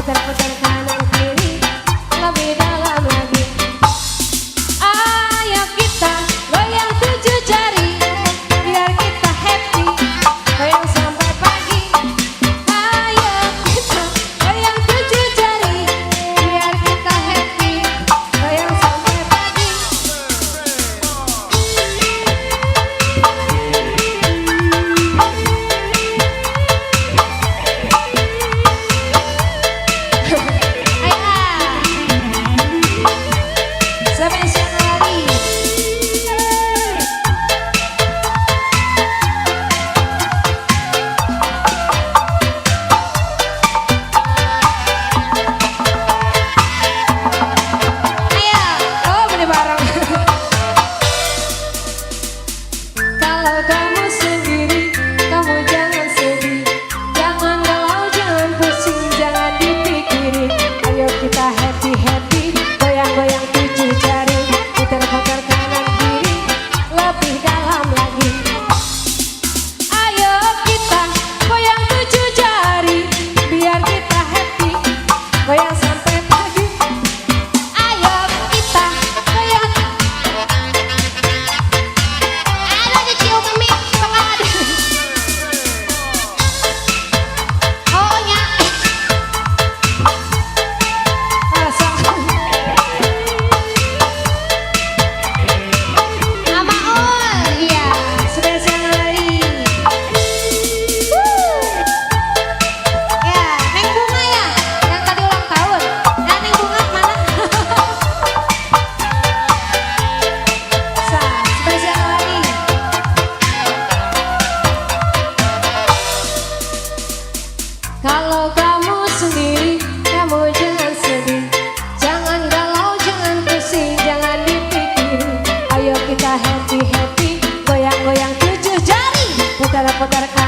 putar-putar kanan kiri, lebih dalam lagi. Ayo kita goyang 7 jari, biar kita happy, goyang sampai pagi. Ayo kita goyang 7 jari, biar kita happy, goyang sampai pagi. Kalau kamu sendiri, kamu jangan sedih, jangan galau, jangan pusing, jangan dipikirin. Ayo kita happy-happy, goyang-goyang 7 jari, putar-putar kanan kiri, lebih dalam lagi. Ayo kita goyang 7 jari, biar kita happy, goyang sampai pagi. Ayo kita goyang. Kalau kamu sendiri, kamu jangan sedih, jangan galau, jangan pusing, jangan dipikirin. Ayo kita happy-happy, goyang-goyang 7 jari, putar-putar.